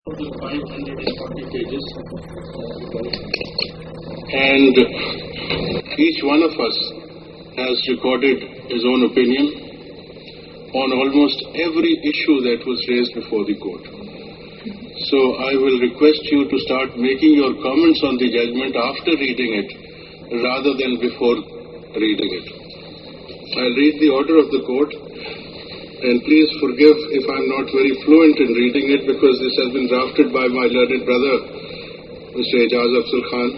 540 pages, and each one of us has recorded his own opinion on almost every issue that was raised before the court. So I will request you to start making your comments on the judgment after reading it rather than before reading it. I'll read the order of the court. And please forgive if I'm not very fluent in reading it because this has been drafted by my learned brother, Mr. Ijaz Afzal Khan.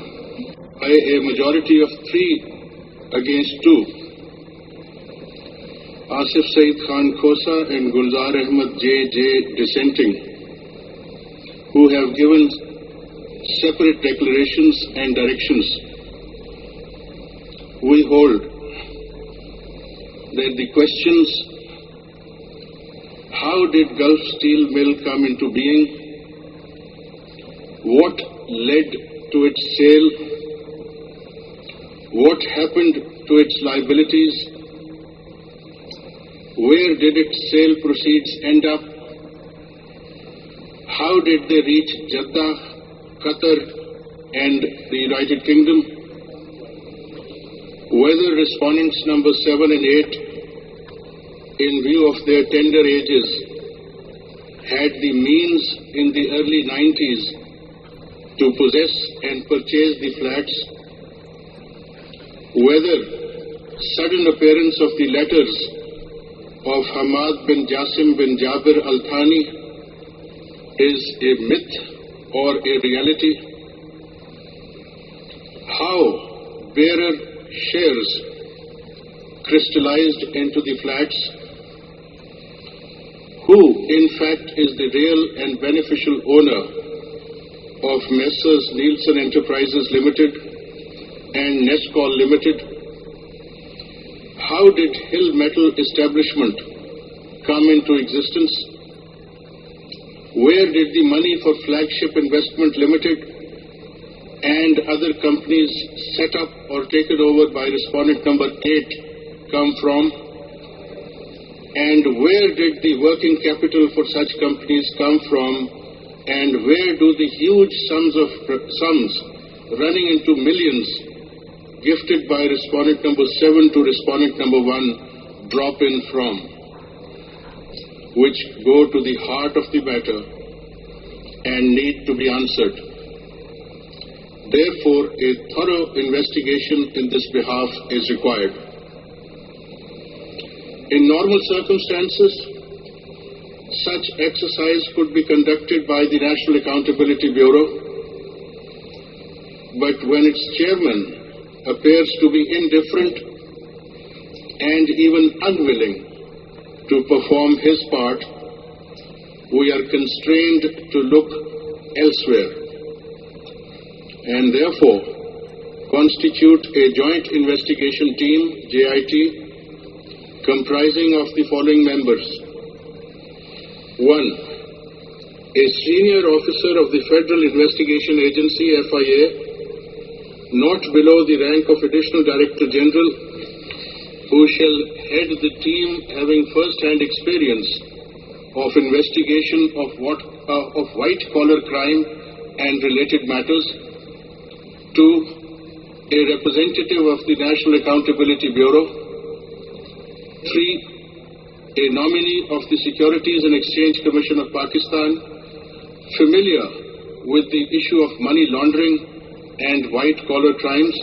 By a majority of 3 against 2, Asif Saeed Khan Khosa and Gulzar Ahmad J. dissenting, who have given separate declarations and directions, we hold that the questions: how did Gulf Steel Mill come into being? What led to its sale? What happened to its liabilities? Where did its sale proceeds end up? How did they reach Jeddah, Qatar, and the United Kingdom? Whether respondents number 7 and 8, in view of their tender ages, had the means in the early 90s to possess and purchase the flats, whether sudden appearance of the letters of Hamad bin Jasim bin Jabir Al-Thani is a myth or a reality, how bearer shares crystallized into the flats, who in fact is the real and beneficial owner of Messrs. Nielsen Enterprises Limited and Nescol Limited, how did Hill Metal Establishment come into existence, where did the money for Flagship Investment Limited and other companies set up or taken over by respondent number 8 come from, and where did the working capital for such companies come from, and where do the huge sums running into millions gifted by respondent number 7 to respondent number 1 drop in from, which go to the heart of the matter and need to be answered. Therefore, a thorough investigation in this behalf is required. In normal circumstances, such exercise could be conducted by the National Accountability Bureau, but when its chairman appears to be indifferent and even unwilling to perform his part, we are constrained to look elsewhere and therefore constitute a joint investigation team, JIT, comprising of the following members. 1. A senior officer of the Federal Investigation Agency, FIA, not below the rank of Additional Director General, who shall head the team having first-hand experience of investigation of white-collar crime and related matters. 2. A representative of the National Accountability Bureau. 3. A nominee of the Securities and Exchange Commission of Pakistan, familiar with the issue of money laundering and white-collar crimes.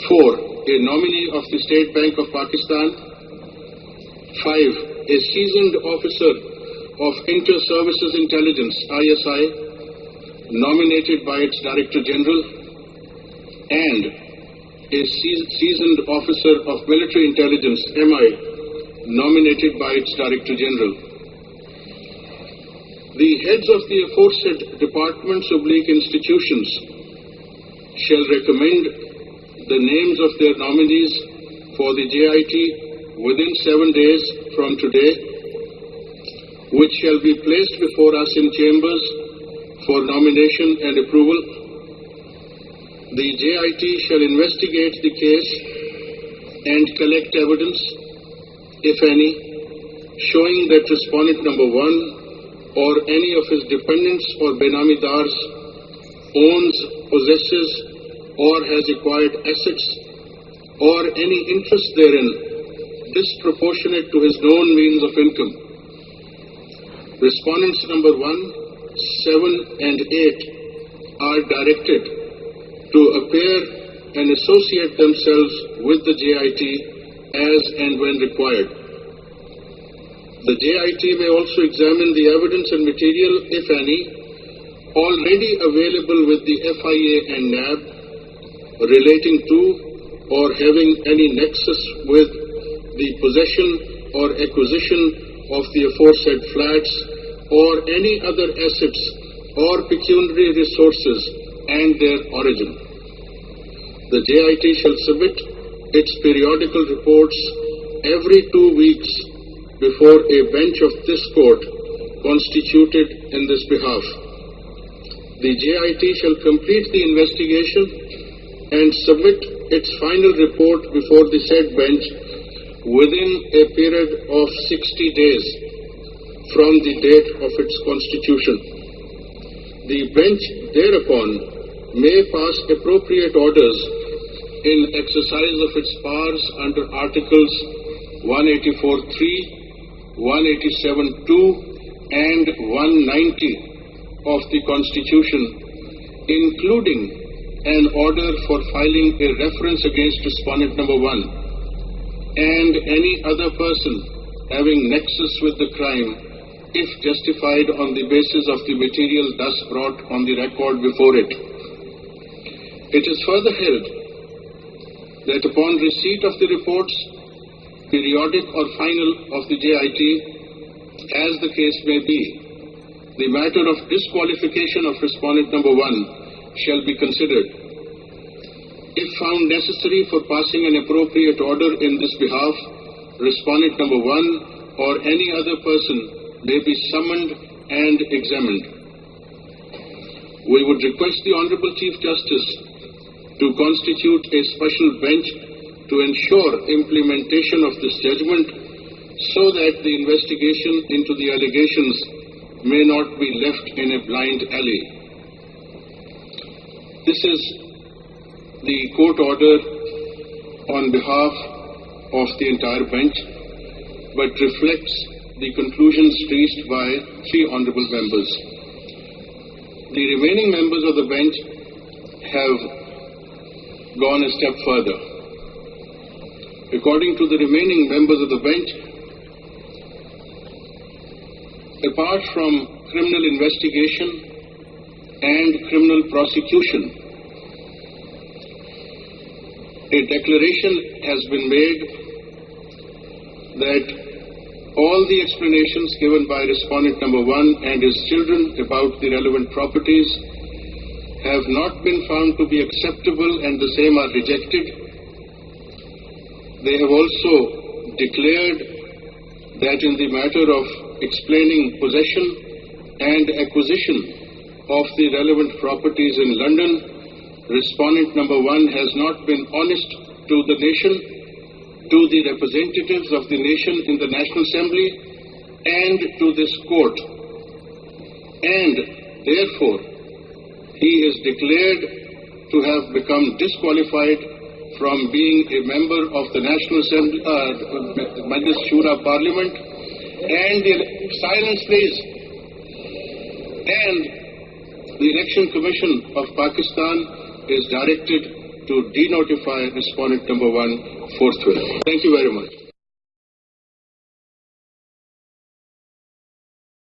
4. A nominee of the State Bank of Pakistan. 5. A seasoned officer of Inter-Services Intelligence, ISI, nominated by its Director General, and a seasoned officer of military intelligence, MI, nominated by its Director General. The heads of the aforesaid departments/institutions shall recommend the names of their nominees for the JIT within 7 days from today, which shall be placed before us in chambers for nomination and approval. The JIT shall investigate the case and collect evidence, if any, showing that respondent number 1 or any of his dependents or benamidars owns, possesses, or has acquired assets or any interest therein disproportionate to his known means of income. Respondents number 1, 7 and 8 are directed to appear and associate themselves with the JIT as and when required. The JIT may also examine the evidence and material, if any, already available with the FIA and NAB relating to or having any nexus with the possession or acquisition of the aforesaid flats or any other assets or pecuniary resources and their origin. The JIT shall submit its periodical reports every 2 weeks before a bench of this court constituted in this behalf. The JIT shall complete the investigation and submit its final report before the said bench within a period of 60 days from the date of its constitution. The bench thereupon may pass appropriate orders in exercise of its powers under Articles 184(3), 187(2) and 190 of the Constitution, including an order for filing a reference against respondent number 1 and any other person having nexus with the crime, if justified on the basis of the material thus brought on the record before it. It is further held that upon receipt of the reports, periodic or final, of the JIT, as the case may be, the matter of disqualification of respondent number 1 shall be considered. If found necessary for passing an appropriate order in this behalf, respondent number 1 or any other person may be summoned and examined. We would request the Honorable Chief Justice to constitute a special bench to ensure implementation of this judgment so that the investigation into the allegations may not be left in a blind alley. This is the court order on behalf of the entire bench, but reflects the conclusions reached by 3 honorable members. The remaining members of the bench have gone a step further. According to the remaining members of the bench, apart from criminal investigation and criminal prosecution, a declaration has been made that all the explanations given by respondent number 1 and his children about the relevant properties have not been found to be acceptable and the same are rejected. They have also declared that in the matter of explaining possession and acquisition of the relevant properties in London, respondent number 1 has not been honest to the nation, to the representatives of the nation in the National Assembly, and to this court. And therefore, he is declared to have become disqualified from being a member of the National Assembly, Majlis Shura Parliament, and the silence please. And the Election Commission of Pakistan is directed to denotify respondent number 1 forthwith. Thank you very much.